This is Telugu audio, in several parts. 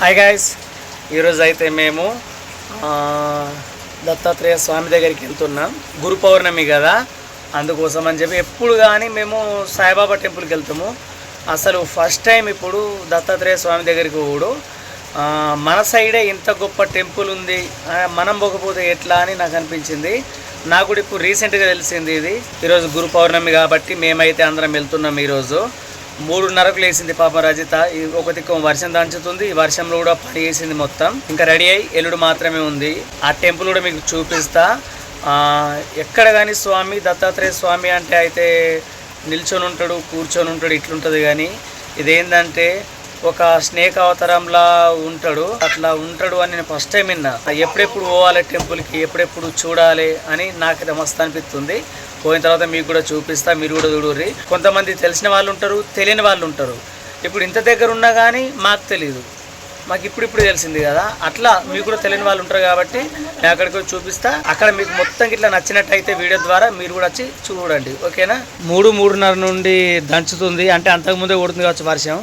హాయ్ గాయ్స్, ఈరోజు అయితే మేము దత్తాత్రేయ స్వామి దగ్గరికి వెళ్తున్నాం. గురు పౌర్ణమి కదా, అందుకోసం అని చెప్పి ఎప్పుడు కానీ మేము సాయిబాబా టెంపుల్కి వెళ్తాము. అసలు ఫస్ట్ టైం ఇప్పుడు దత్తాత్రేయ స్వామి దగ్గరికి పోడు. మన సైడే ఇంత గొప్ప టెంపుల్ ఉంది, మనం పోకపోతే ఎట్లా అని నాకు అనిపించింది. నాకు కూడా ఇప్పుడు రీసెంట్గా తెలిసింది ఇది. ఈరోజు గురు పౌర్ణమి కాబట్టి మేమైతే అందరం వెళ్తున్నాం. ఈరోజు 3:30కు లేచింది పాప రజిత. ఒక దిక్కు వర్షం దంచుతుంది, ఈ వర్షంలో కూడా పని చేసింది మొత్తం. ఇంకా రెడీ అయ్యి ఎల్లుడు మాత్రమే ఉంది. ఆ టెంపుల్ కూడా మీకు చూపిస్తా. ఎక్కడ కానీ స్వామి దత్తాత్రేయ స్వామి అంటే అయితే నిల్చొని ఉంటాడు, కూర్చొని ఉంటాడు, ఇట్లుంటుంది. కానీ ఇదేంటంటే ఒక స్నేక్ అవతారంలా ఉంటాడు. అట్లా ఉంటాడు అని నేను ఫస్ట్ టైం విన్నా. ఎప్పుడెప్పుడు పోవాలి టెంపుల్కి, ఎప్పుడెప్పుడు చూడాలి అని నాకైతే మస్తు అనిపిస్తుంది. పోయిన తర్వాత మీకు కూడా చూపిస్తా, మీరు కూడా చూడుర్రి. కొంతమంది తెలిసిన వాళ్ళు ఉంటారు, తెలియని వాళ్ళు ఉంటారు. ఇప్పుడు ఇంత దగ్గర ఉన్నా కానీ మాకు తెలియదు, మాకు ఇప్పుడు తెలిసింది కదా. అట్లా మీకు కూడా తెలియని వాళ్ళు ఉంటారు కాబట్టి నేను అక్కడికి వచ్చి చూపిస్తా. అక్కడ మీకు మొత్తం ఇట్లా నచ్చినట్టయితే వీడియో ద్వారా మీరు కూడా వచ్చి చూడండి, ఓకేనా. 3:30 నుండి దంచుతుంది, అంటే అంతకుముందే కొడుతుంది కావచ్చు వర్షం.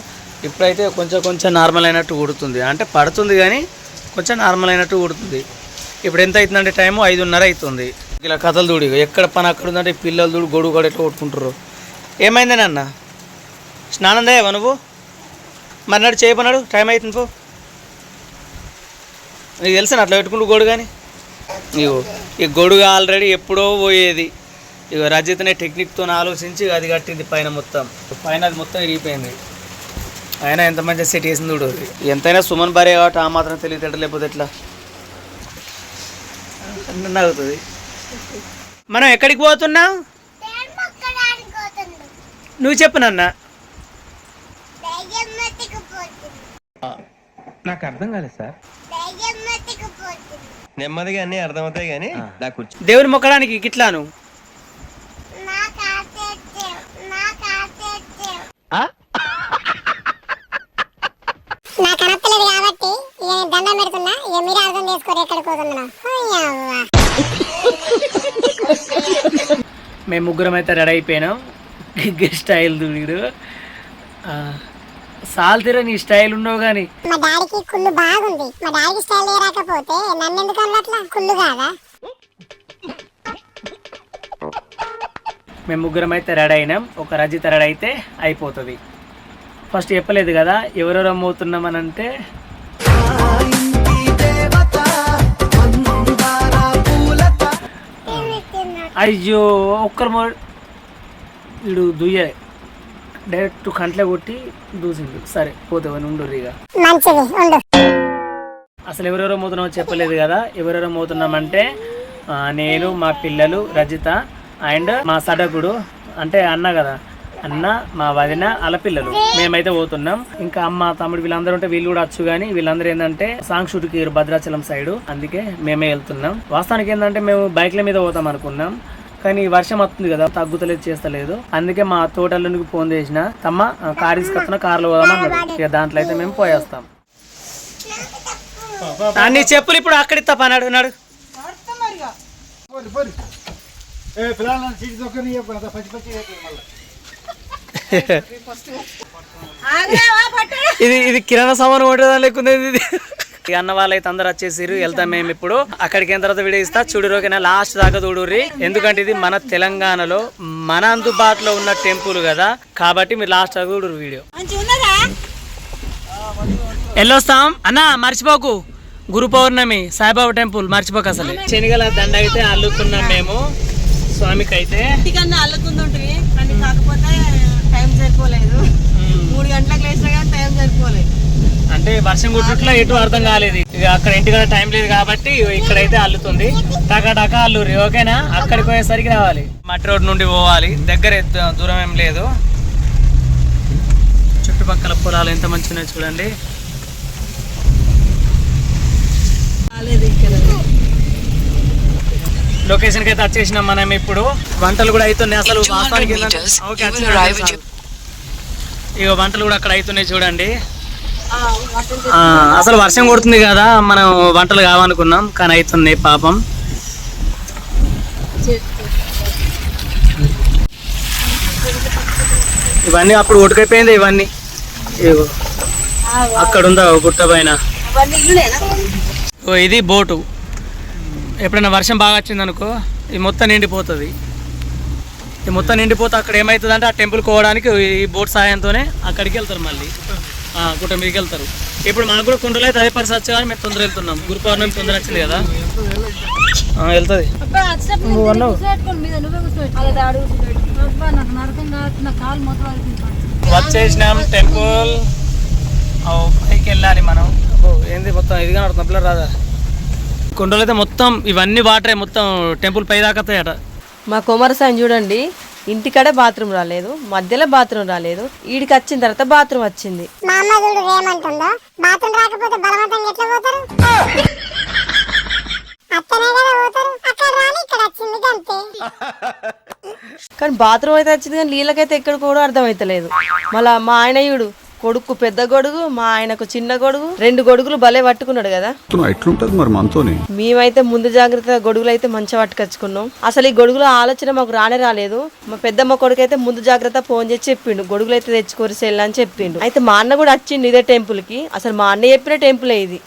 ఇప్పుడైతే కొంచెం నార్మల్ అయినట్టు కొడుతుంది, అంటే పడుతుంది కానీ కొంచెం నార్మల్ అయినట్టు కొడుతుంది. ఇప్పుడు ఎంత అవుతుందంటే టైము 5:30 అవుతుంది. ఇలా కథలు దూడి ఎక్కడ పని అక్కడ ఉందంటే పిల్లలు దూడు గొడుగు కూడా ఎట్లా కొట్టుకుంటారు. ఏమైందని అన్న, స్నానం చేయవా నువ్వు? మర్నాడు చేయమన్నాడు, టైం అవుతుంది పో. నీకు తెలుసా అట్లా పెట్టుకుంటూ గొడుగు అని. ఇగో ఈ గొడుగు ఆల్రెడీ ఎప్పుడో పోయేది. ఇక రజితనే టెక్నిక్తో ఆలోచించి అది కట్టింది పైన మొత్తం. పైన అది మొత్తం ఇరిగిపోయింది. అయినా ఎంత మంచిగా సెట్ చేసింది చూడు. ఎంతైనా సుమన్ భార్య కాబట్టి ఆ మాత్రం తెలియదు, లేకపోతే ఎట్లా అవుతుంది. మనం ఎక్కడికి పోతున్నాం నువ్వు చెప్పు నాన్న. నాకు అర్థం కాలేదు సార్. నెమ్మదిగా అన్ని అర్థమవుతాయి కానీ నాకు దేవుని మొక్కడానికి గిట్లాను. నాకు అనర్థలేదు కాబట్టి దండం పెడుతున్నా, మీరు అర్థం చేసుకోరు ఎక్కడికి పోతున్నా. మేము ముగ్గురం అయితే రెడీ అయిపోయినాం. స్టైల్ చూడు, సాల్ తీరా నీ స్టైల్ ఉండవు కానీ. మా డాడీకి కుళ్ళు బాగుంది, మా డాడీకి స్టైల్ రాకపోతే నన్ను ఎందుకు అట్లా కుళ్ళు కాదా. మేము ముగ్గురం అయితే రెడీ అయినాం. ఒక రజిత రెడీ అయితే అయిపోతుంది. ఫస్ట్ చెప్పలేదు కదా ఎవరెవరు అమ్మవుతున్నామని. అంటే అయ్యో ఒక్కరు వీడు దుయ్య డైరెక్ట్ కంట్లే కొట్టి దూసిండు. సరే పోతావని ఉండరు. ఇక అసలు ఎవరెవరో మోతున్నామో చెప్పలేదు కదా. ఎవరెవరో మోతున్నామంటే నేను, మా పిల్లలు, రజిత అండ్ మా సడకుడు అంటే అన్న కదా, అన్న, మా వదిన, అలా పిల్లలు, మేమైతే పోతున్నాం. ఇంకా అమ్మ, తమ్ముడు వీళ్ళందరూ ఉంటే వీళ్ళు కూడా వచ్చు. కానీ వీళ్ళందరూ ఏంటంటే సాంగ్ షూట్కి భద్రాచలం సైడ్, అందుకే మేమే వెళ్తున్నాం. వాస్తవానికి ఏంటంటే మేము బైక్ల మీద పోతాం అనుకున్నాం, కానీ వర్షం వస్తుంది కదా, తగ్గుతలేదు, చేస్తలేదు. అందుకే మా తోటలోనికి ఫోన్ చేసిన, తమ్మ కార్ తీసుకొస్తున్నా, కార్లో పోదామన్నారు. ఇక దాంట్లో అయితే మేము పోయేస్తాం. నీ చెప్పులు ఇప్పుడు అక్కడ ఇస్తా పన్నాడు నాడు. ఇది కిరాణా సామాన్ కొట్టేదా లేకుండా ఇది. అన్న వాళ్ళైతే అందరు వచ్చేసారు, వెళ్తాం మేము ఇప్పుడు. అక్కడికి అయిన తర్వాత వీడియో ఇస్తా చూడు, ఓకేనా. లాస్ట్ దాకా చూడుర్రి, ఎందుకంటే ఇది మన తెలంగాణలో మన అందుబాటులో ఉన్న టెంపుల్ కదా, కాబట్టి మీరు లాస్ట్ దాకా చూడు వీడియో. వెళ్ళొస్తాం అన్న, మర్చిపోకు. గురు పౌర్ణమి సాయిబాబా టెంపుల్ మర్చిపోక. అసలు శనిగల దండ అయితే అల్లుకున్నాం మేము స్వామికి. అయితే అల్లుకుంటుంటే కాకపోతే టైం సరిపోలేదు. 3 గంటలకు లేచినా కానీ టైం సరిపోలేదు. అంటే వర్షం కొట్టుట్లో ఎటు అర్థం కాలేదు. ఇక అక్కడ ఇంటికి టైం లేదు కాబట్టి ఇక్కడైతే అల్లుతుంది. టకా అల్లురి, ఓకేనా. అక్కడికి పోయేసరికి రావాలి, మట్టి రోడ్ నుండి పోవాలి. దగ్గర దూరం ఏం లేదు. చుట్టుపక్కల పొలాలు ఎంత మంచిగా ఉన్నాయి చూడండి. లొకేషన్ కి అయితే వచ్చేసినాం మనం. ఇప్పుడు వంటలు కూడా అవుతున్నాయి. అసలు వాస్తవానికి ఇక వంటలు కూడా అక్కడ అవుతున్నాయి చూడండి. అసలు వర్షం కొడుతుంది కదా, మనం వంటలు కావనుకున్నాం కానీ అవుతుంది పాపం. ఇవన్నీ అప్పుడు ఉడకైపోయింది. ఇవన్నీ అక్కడ ఉందా గుట్ట పైన. ఇది బోటు. ఎప్పుడైనా వర్షం బాగా వచ్చింది అనుకో ఈ మొత్తం నిండిపోతుంది. ఈ మొత్తం నిండిపోతే అక్కడ ఏమవుతుంది అంటే ఆ టెంపుల్ పోవడానికి ఈ బోట్ సాయంతోనే అక్కడికి వెళ్తారు. మళ్ళీ గుట్ట మీదకి వెళ్తారు. ఇప్పుడు మాకు కూడా కొండలు అయితే అదే పరిస్థితి వచ్చి కానీ మేము తొందర వెళ్తున్నాం. గురు పౌర్ణమి తొందర వచ్చింది కదా వెళ్తుంది. వచ్చేసినాం టెంపుల్ పైకి వెళ్ళాలి మనం. ఏంది మొత్తం ఇదిగా నడుతున్నా పిల్లలు రాదా. కొండలు అయితే మొత్తం ఇవన్నీ వాటరే మొత్తం టెంపుల్ పై దాకతాయట. మా కుమారస్వామి చూడండి ఇంటికాడే బాత్రూమ్ రాలేదు, మధ్యలో బాత్రూమ్ రాలేదు, ఈడికి వచ్చిన తర్వాత బాత్రూమ్ వచ్చింది. మా అమ్మ చూడు ఏమంటుందో, బాత్రూమ్ రాకపోతే బలవంతంగా ఎట్లా పోతారు? అత్తనే కదా పోతారు. అక్కడ రాని ఇక్కడ వచ్చింది అంతే. కానీ బాత్రూమ్ అయితే వచ్చింది కానీ నీళ్ళకైతే ఎక్కడ కూడా అర్థమైతలేదు. మళ్ళా మా ఆయనయుడు కొడుకు పెద్ద గొడుగు, మా ఆయనకు చిన్న గొడుగు, 2 గొడుగులు భలే పట్టుకున్నాడు కదా. ఎట్లుంటది మరి మనతోని. మేమైతే ముందు జాగ్రత్త గొడుగులు అయితే మంచిగా పట్టుకొచ్చుకున్నాం. అసలు ఈ గొడుగుల ఆలోచన మాకు రాలేదు. మా పెద్దమ్మ కొడుకు అయితే ముందు జాగ్రత్త ఫోన్ చేసి చెప్పిండు గొడుగులు అయితే తెచ్చుకోరు సెల్ అని చెప్పిండు. అయితే మా అన్న కూడా వచ్చిండు ఇదే టెంపుల్ కి. అసలు మా అన్న చెప్పిన టెంపుల్ ఇది.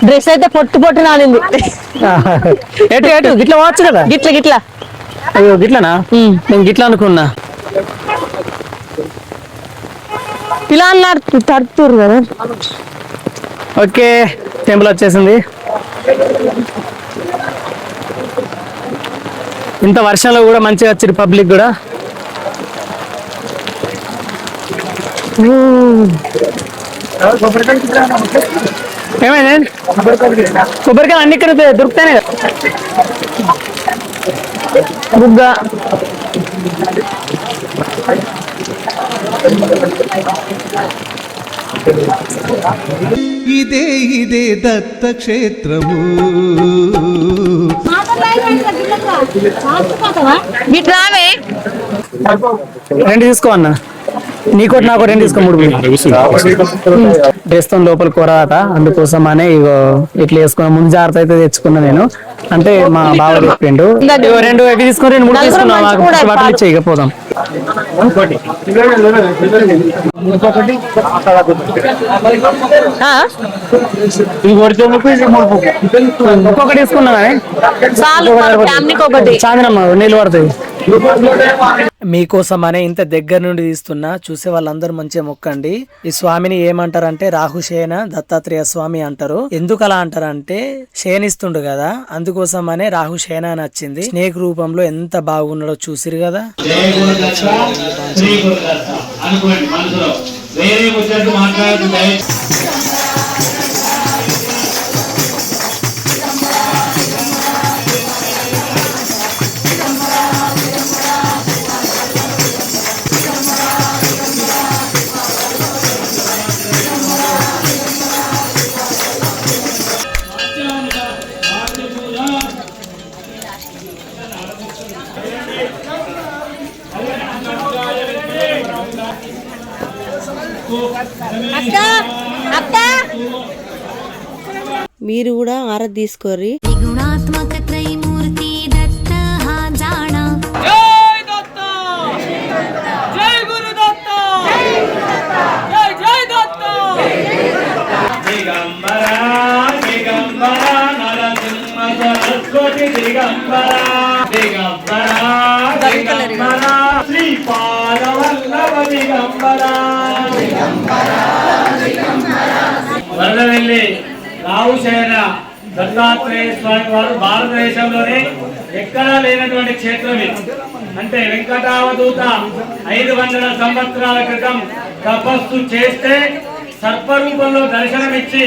డ్రెస్ అయితే పొట్టు నానింది. ఎటు గిట్లా పోవచ్చు కదా. గిట్ల అయ్యో గిట్లనా, నేను గిట్లా అనుకున్నా. ఇలా అన్నారు తడుతురు కదా. ఓకే టెంపుల్ వచ్చేసింది. ఇంత వర్షంలో కూడా మంచిగా వచ్చింది పబ్లిక్ కూడా. ఏమైంది కొబ్బరికాయలు అన్ని ఇక్కడ దొరుకుతానే కదా. బుగ్గ ఇదే దత్తక్షేత్రము. రెండు తీసుకో అన్న, నీకోటి నాకు 2 తీసుకో. 3 డ్రెస్ తో లోపల కూరట, అందుకోసం అనే ఇగో ఇట్లా వేసుకున్నా. ముందు జాగ్రత్త అయితే తెచ్చుకున్నా నేను, అంటే మా బావ చెప్పిండు. 2 అవి తీసుకుని 3 తీసుకున్నా. బట్టలు ఇచ్చే ఇక పోదాం. ఒక్కొక్కటి తీసుకున్నా చాందనమ్మ నీళ్ళు పడతాయి. మీకోసం అనే ఇంత దగ్గర నుండి తీస్తున్నా. చూసే వాళ్ళందరూ మంచిగా మొక్కండి. ఈ స్వామిని ఏమంటారంటే రాహుశయన దత్తాత్రేయ స్వామి అంటారు. ఎందుకు అలా అంటారంటే శయనిస్తుండు కదా, అందుకోసం అనే రాహుశయన అని వచ్చింది. స్నేక్ రూపంలో ఎంత బాగున్నాడో చూసిరు కదా. మీరు కూడా ఆరతి తీసుకోర్రి. గుణాత్మక త్రైమూర్తి దత్త జానా. జై దత్త, జై గురు దత్త, జై జై దత్త. దిగంబర దిగంబర నరసింహ సరస్వతి దిగంబర దిగంబర దిగంబర శ్రీపాద వల్లభ దిగంబర దిగంబర దిగంబర. వరదవెల్లి రాహుశయన దత్తాత్రేయ స్వామి వారు భారతదేశంలోనే ఎక్కడా లేనటువంటి క్షేత్రం ఇది. అంటే వెంకటావధూత 500 సంవత్సరాల క్రితం తపస్సు చేస్తే సర్పరూపంలో దర్శనమిచ్చి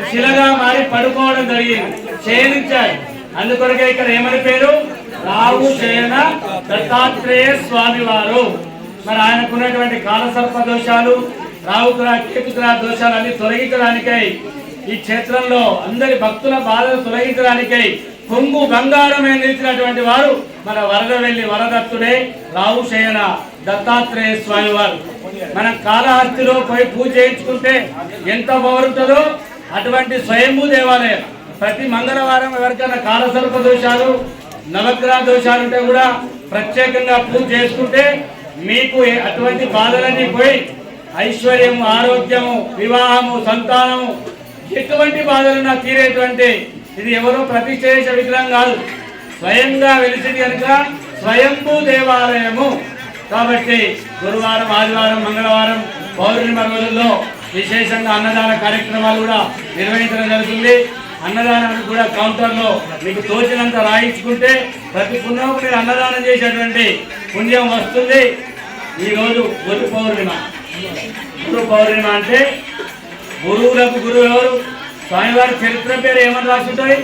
శిలగా మారి పడుకోవడం జరిగింది, క్షీణించారు. అందుకొరకే ఇక్కడ ఏమని పేరు రాహుశయన దత్తాత్రేయ స్వామి వారు. మరి ఆయనకున్నటువంటి కాలసర్ప దోషాలు, రాహుగ్రహ కేతుగ్రహ దోషాలు అన్ని తొలగించడానికై ఈ క్షేత్రంలో అందరి భక్తుల బాధలు తొలగించడానికై కొంగు బంగారమే నిలిచినటువంటి వారు మన వరదవెల్లి వరదత్తుడే రాహుశయన దత్తాత్రేయ స్వామి వారు. మన కాళహస్తిలో పోయి పూజ చేయించుకుంటే ఎంత బాగుంటుందో అటువంటి స్వయంభూ దేవాలయం. ప్రతి మంగళవారం ఎవరికైనా కాలసర్ప దోషాలు, నవగ్రహ దోషాలుంటే కూడా ప్రత్యేకంగా పూజ చేసుకుంటే మీకు అటువంటి బాధలన్నీ పోయి ఐశ్వర్యము, ఆరోగ్యము, వివాహము, సంతానము, ఎటువంటి బాధలున్నా తీరేటువంటి, ఇది ఎవరో ప్రతిష్ఠ చేసే విగ్రహం కాదు, స్వయంగా వెలిసింది కనుక స్వయంభూ దేవాలయము. కాబట్టి గురువారం, ఆదివారం, మంగళవారం, పౌర్ణిమ రోజుల్లో విశేషంగా అన్నదాన కార్యక్రమాలు కూడా నిర్వహించడం జరుగుతుంది. అన్నదానానికి కూడా కౌంటర్లో మీకు తోచినంత రాయించుకుంటే ప్రతి పుణ్యం మీరు అన్నదానం చేసేటువంటి పుణ్యం వస్తుంది. ఈరోజు గురు పౌర్ణిమ. గురు పౌర్ణిమ అంటే గురువులకు గురువు ఎవరు? స్వామివారి చరిత్ర పేరు ఏమని రాస్తుంటుంది?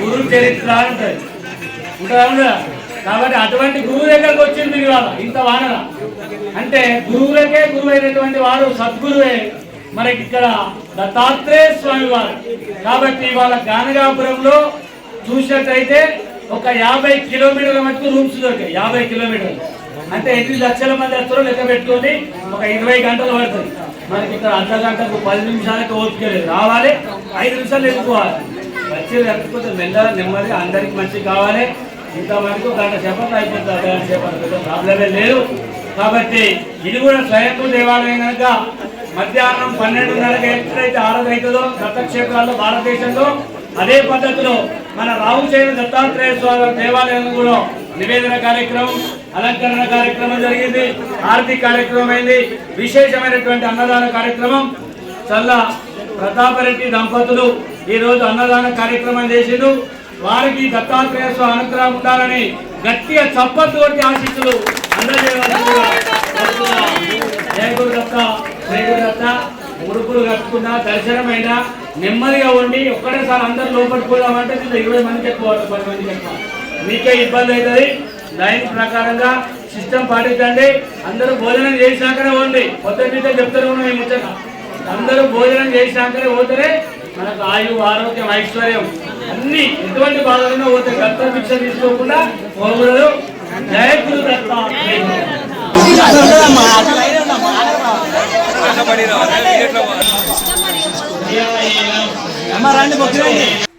గురు చరిత్ర ఉంటుంది. ఉంటుందా? కాబట్టి అటువంటి గురువు దగ్గరకు వచ్చింది మీరు ఇవాళ ఇంత వానర అంటే గురువులకే గురువు అయినటువంటి వారు సద్గురువే మనకి ఇక్కడ దత్తాత్రేయ స్వామి వారు. కాబట్టి ఇవాళ గానగాపురంలో చూసినట్టయితే ఒక 50 కిలోమీటర్ల మటుకు రూమ్స్ దొరికాయి. 50 కిలోమీటర్లు అంటే 8 లక్షల మంది వస్తారో లెక్క పెట్టుకొని ఒక 20 గంటలు పడుతుంది. మనకి ఇక్కడ అర్ధ గంటకు 10 నిమిషాలకి ఓపిక లేదు. రావాలి 5 నిమిషాలు వెళ్ళిపోవాలి. వచ్చేది లేకపోతే మెల్లగా నెమ్మదిగా అందరికి మంచిగా కావాలి. ఇంతవరకు గంట సేపట్లో అయిపోతుంది. అర్ధగంట సేపట్లో ప్రాబ్లమే లేదు. కాబట్టి ఇది కూడా స్వయంభూ దేవాలయం కనుక మధ్యాహ్నం 12:30కి ఎక్కడైతే ఆరాధన అవుతుందో దత్తక్షేత్రాల్లో భారతదేశంలో అదే పద్ధతిలో మన రావుచేరు దత్తాత్రేయ స్వామి దేవాలయంలో కూడా నివేదన కార్యక్రమం, అలంకరణ కార్యక్రమం జరిగింది. ఆరతి కార్యక్రమం అయింది. విశేషమైనటువంటి అన్నదాన కార్యక్రమం. చల్ల ప్రతాపరెడ్డి దంపతులు ఈరోజు అన్నదాన కార్యక్రమం చేసిండు. వారికి దత్తాత్రేయ స్వామి అనుగ్రహం ఉండాలని గట్టిగా చప్పట్లు కొట్టి ఆశీస్సులు అందజేయవలసిందిగా జయ గురు దత్త, జయ గురు దత్త. ముడుపులు కట్టుకున్నా, దర్శనమైనా నెమ్మదిగా ఉండి ఒక్కడేసారి అందరూ లోపలికి పోదామంటే 20 మందికి ఎక్కువ, 10 మందికి ఎక్కువ, మీకే ఇబ్బంది అవుతుంది. లైన్ ప్రకారంగా సిస్టమ్ పాటించండి. అందరూ భోజనం చేసినాకనే పోండి. పొద్దున్న చెప్తారు ఈ ముచ్చట. అందరూ భోజనం చేసినాకనే పోతేనే మనకు ఆయు, ఆరోగ్యం, ఐశ్వర్యం అన్ని ఎటువంటి బాధలున్నా పోతే దత్త భిక్ష తీసుకోకుండా పోకూడదు. జయ గురు దత్త.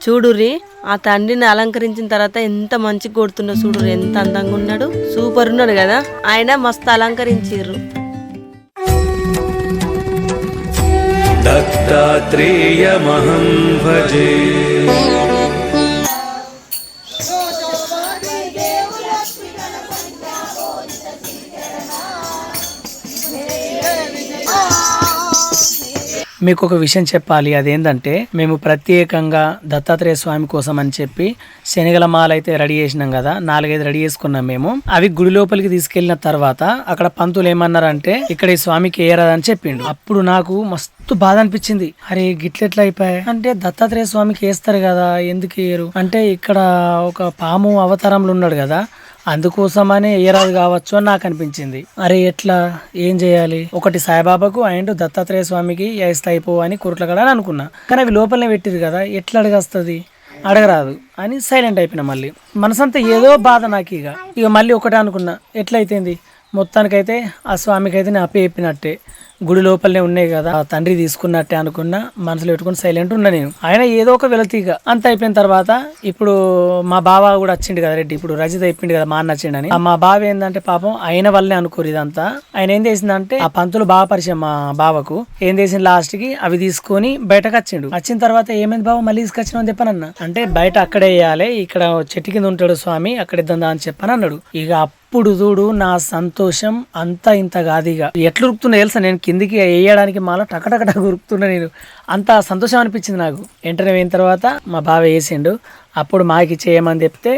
చూడుర్రి ఆ తండ్రిని అలంకరించిన తర్వాత ఎంత మంచి కొడుతుండో చూడుర్రి, ఎంత అందంగా ఉన్నాడు. సూపర్ ఉన్నాడు కదా. ఆయన మస్తు అలంకరించిర్రు. దత్తాత్రేయమహం భజే. మీకు ఒక విషయం చెప్పాలి. అదేంటంటే మేము ప్రత్యేకంగా దత్తాత్రేయ స్వామి కోసం అని చెప్పి శనగల మాల అయితే రెడీ చేసినాం కదా, 4-5 రెడీ చేసుకున్నాం మేము. అవి గుడి లోపలికి తీసుకెళ్లిన తర్వాత అక్కడ పంతులు ఏమన్నారంటే ఇక్కడ ఈ స్వామికి వేయరాదని చెప్పిండు. అప్పుడు నాకు మస్తు బాధ అనిపించింది. అరే గిట్లెట్లా అయిపోయాయి అంటే దత్తాత్రేయ స్వామికి వేస్తారు కదా, ఎందుకు వేయరు అంటే ఇక్కడ ఒక పాము అవతారంలో ఉన్నాడు కదా, అందుకోసమనే ఏరాదు కావచ్చు అని నాకు అనిపించింది. అరే ఎట్లా, ఏం చేయాలి? ఒకటి సాయిబాబాకు అండ్ దత్తాత్రేయ స్వామికి వేస్తే అయిపో అని కురుట్ల అని అనుకున్నా. కానీ అవి లోపలనే పెట్టిరు కదా, ఎట్లా అడగస్తుంది? అడగరాదు అని సైలెంట్ అయిపోయినా. మళ్ళీ మనసంతా ఏదో బాధ నాకు. ఇక మళ్ళీ ఒకటే అనుకున్నా, ఎట్లయితేంది మొత్తానికైతే ఆ స్వామికి అయితే నేను చెప్పినట్టే గుడి లోపలనే ఉన్నాయి కదా, తండ్రి తీసుకున్నట్టే అనుకున్నా. మనసులో పెట్టుకుని సైలెంట్ ఉన్నా నేను. ఆయన ఏదో ఒక వెళతీగా అంత అయిపోయిన తర్వాత ఇప్పుడు మా బావ కూడా వచ్చిండు కదా రెడ్డి, ఇప్పుడు రజిత అయిపోయింది కదా మా అన్న వచ్చిండని. మా బావ ఏంటంటే పాపం ఆయన వల్లనే అనుకోరు ఇదంతా. ఆయన ఏం చేసిందంటే ఆ పంతులు బాగా పరిచయం మా బావకు. ఏం చేసింది లాస్ట్ కి అవి తీసుకొని బయటకు వచ్చిండు. వచ్చిన తర్వాత ఏమైంది బావ మళ్ళీ తీసుకొచ్చినా అని చెప్పానన్న. అంటే బయట అక్కడే వేయాలి, ఇక్కడ చెట్టు కింద ఉంటాడు స్వామి, అక్కడ ఇద్దా అని చెప్పని అన్నాడు. ఇక అప్పుడు చూడు నా సంతోషం అంతా ఇంత కాదు. ఇక ఎట్లా ఉరుకుతున్నా తెలుసా, నేను కిందికి వేయడానికి మాలో టకటకట ఉరుకుతున్నా. నేను అంత సంతోషం అనిపించింది నాకు. వెంటనే అయిన తర్వాత మా బావ వేసిండు. అప్పుడు మాకి చేయమని చెప్తే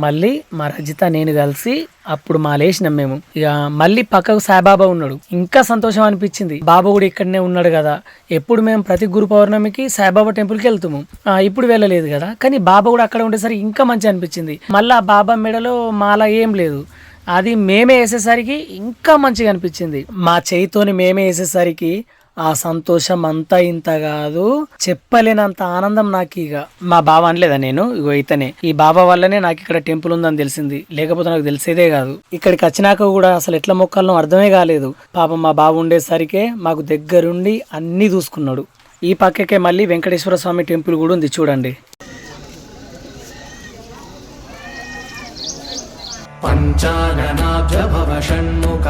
మళ్ళీ మా రజిత నేను కలిసి అప్పుడు మాలేసినాం మేము. ఇక మళ్ళీ పక్కకు సాయిబాబా ఉన్నాడు. ఇంకా సంతోషం అనిపించింది. బాబా కూడా ఇక్కడనే ఉన్నాడు కదా. ఎప్పుడు మేము ప్రతి గురు పౌర్ణమికి సాయిబాబా టెంపుల్కి వెళ్తాము, ఇప్పుడు వెళ్ళలేదు కదా. కానీ బాబా కూడా అక్కడ ఉండేసరికి ఇంకా మంచి అనిపించింది. మళ్ళీ ఆ బాబా మెడలో మాల ఏం లేదు, అది మేమే వేసేసరికి ఇంకా మంచిగా అనిపించింది. మా చేయితోని మేమే వేసేసరికి ఆ సంతోషం అంతా ఇంత కాదు, చెప్పలేనంత ఆనందం నాకు. ఇక మా బావ అనలేదా నేను, ఇగో ఇతనే ఈ బాబా వల్లనే నాకు ఇక్కడ టెంపుల్ ఉందని తెలిసింది, లేకపోతే నాకు తెలిసేదే కాదు. ఇక్కడికి వచ్చినాక కూడా అసలు ఎట్లా మొక్కాలనో అర్థమే కాలేదు. పాపం మా బావ ఉండేసరికే మాకు దగ్గరుండి అన్నీ చూసుకున్నాడు. ఈ పక్కకే మళ్ళీ వెంకటేశ్వర స్వామి టెంపుల్ కూడా ఉంది చూడండి. पञ्चाननाभ्यभव षण्मुखवासवाद्याः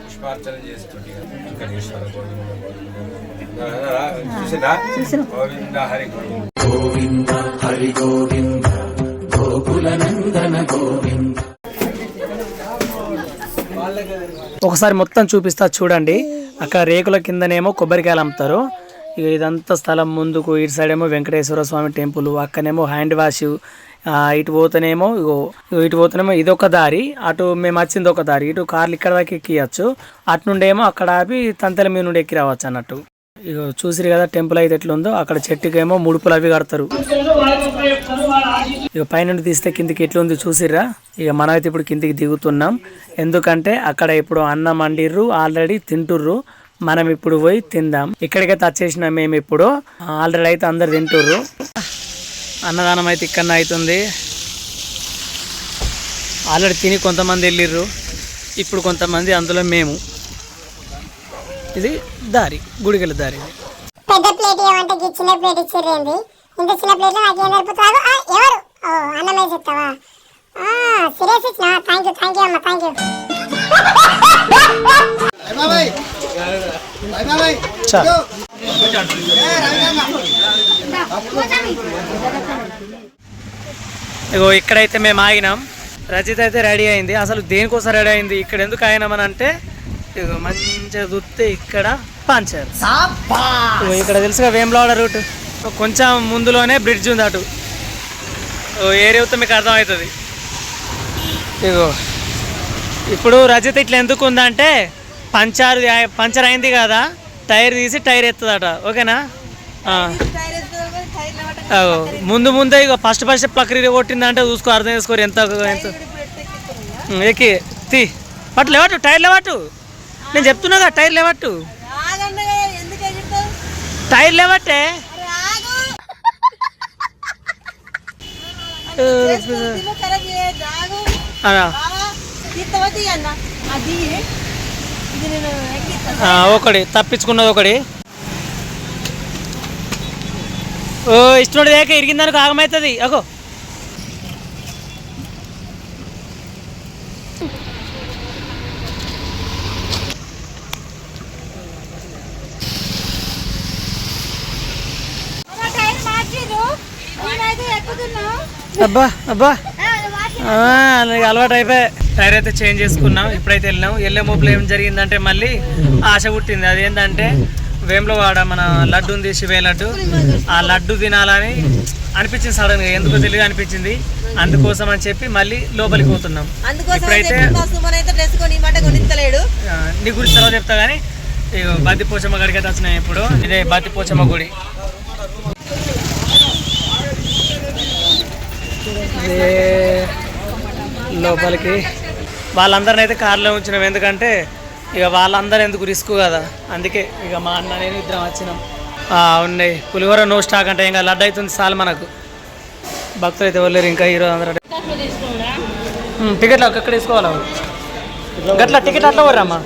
పుష్పార్చన చేస్తుంది వెంకటేశ్వర గోవింద హరి గోవింద హరి గోవింద గోకులనందన గోవింద. ఒకసారి మొత్తం చూపిస్తా చూడండి. అక్కడ రేకుల కిందనేమో కొబ్బరికాయలు అమ్ముతారు. ఇక ఇదంతా స్థలం ముందుకు ఇటు సైడ్ ఏమో వెంకటేశ్వర స్వామి టెంపుల్, అక్కనేమో హ్యాండ్ వాష్, ఇటు పోతేనేమో ఇటు పోతేనేమో ఇదొక దారి, అటు మేము వచ్చింది ఒక దారి, ఇటు కార్లు ఇక్కడ దాకా ఎక్కియచ్చు, అటు నుండేమో అక్కడ ఆపి తంతెల మీద నుండి ఎక్కి రావచ్చు అన్నట్టు. ఇక చూసిరు కదా టెంపుల్ అయితే ఎట్లుందో, అక్కడ చెట్టుకేమో ముడుపులు అవి కడతారు. ఇక పైనుండి తీస్తే కిందికి ఎట్లుంది చూసిర్రా. ఇక మనమైతే ఇప్పుడు కిందికి దిగుతున్నాం, ఎందుకంటే అక్కడ ఇప్పుడు అన్నం వండిర్రు ఆల్రెడీ తింటుర్రు. మనం ఇప్పుడు పోయి తిందాం. ఇక్కడికైతే వచ్చేసినాం మేము ఇప్పుడు, ఆల్రెడీ అయితే అందరు తింటుర్రు. అన్నదానం అయితే ఇక్కడ అవుతుంది. ఆల్రెడీ తిని కొంతమంది వెళ్ళిర్రు, ఇప్పుడు కొంతమంది, అందులో మేము. ఇది దారి, గుడికెళ్ళ దారి. పెద్ద ప్లేట్ ఏమంటే చిన్న ప్లేట్ ఇచ్చిర్రేంది? ఇంత చిన్న ప్లేట్ లో నాకేం సరిపోతుంది? ఎవరు అన్నం వేసి ఇస్తావా? సీరియస్ ఇచ్చిన. థ్యాంక్ యూ అమ్మ, థ్యాంక్ యూ. ఇగో ఇక్కడైతే మేము ఆగినాం. రజిత అయితే రెడీ అయింది. అసలు దేనికోసం రెడీ అయింది, ఇక్కడ ఎందుకు ఆగినామని అంటే, ఇగో మంచిగా చూస్తే ఇక్కడ పంచర్. ఇక్కడ తెలుసుగా వేములవాడ రూట్, కొంచెం ముందులోనే బ్రిడ్జ్ ఉంది, అటు ఏరియా అవుతే మీకు అర్థమవుతుంది. ఇగో ఇప్పుడు రజిత ఇట్లా ఎందుకు ఉందంటే, పంచర్ అయింది కదా, టైర్ తీసి టైర్ ఎత్తుందట. ఓకేనా? ముందే ఇక ఫస్ట్ ప్రక్రియ కొట్టిందంటే చూసుకో, అర్థం చేసుకోరు ఎంత ఎక్కి తీ పట్టు లేవట్టు, టైర్ లేవట్టు. నేను చెప్తున్నా కదా, టైర్ లేవట్టు, టైర్ లేవట్టే. ఒకటి తప్పించుకున్నది ఒకటి. ఓ ఇష్టం లేక ఇరిగిందానికి ఆగమవుతుంది. అగో అబ్బా అబ్బా అలవాటు అయిపోయి టైర్ అయితే చేంజ్ చేసుకున్నాం. ఇప్పుడైతే వెళ్ళే మోపులో ఏం జరిగిందంటే మళ్ళీ ఆశ పుట్టింది. అదేంటంటే వేములవాడ మన లడ్డు ఉంది, శివే లడ్డు, ఆ లడ్డు తినాలని అనిపించింది సడన్గా, ఎందుకో తెలియదు అనిపించింది. అందుకోసం అని చెప్పి మళ్ళీ లోపలికి పోతున్నాం. ఇప్పుడైతే నీ గురించి తర్వాత చెప్తా కానీ బద్దిపోచమ్మ గడికి అయితే వచ్చినాయి. ఇప్పుడు ఇదే బద్దిపోచమ్మ గుడి. లోపలికి వాళ్ళందరిని అయితే కారులో ఉంచినాం, ఎందుకంటే ఇక వాళ్ళందరూ ఎందుకు రిస్క్ కదా, అందుకే ఇక మా అన్న నేను ఇద్దరం వచ్చినాం. ఉన్నాయి పులిహోర నో స్టాక్ అంటే ఇంకా లడ్డు అవుతుంది చాలు మనకు. భక్తులు అయితే వెళ్ళారు ఇంకా ఈరోజు అందరూ. టికెట్లు ఒక్కడ తీసుకోవాలి, గట్లా టికెట్ అట్లా పోరమ్మా.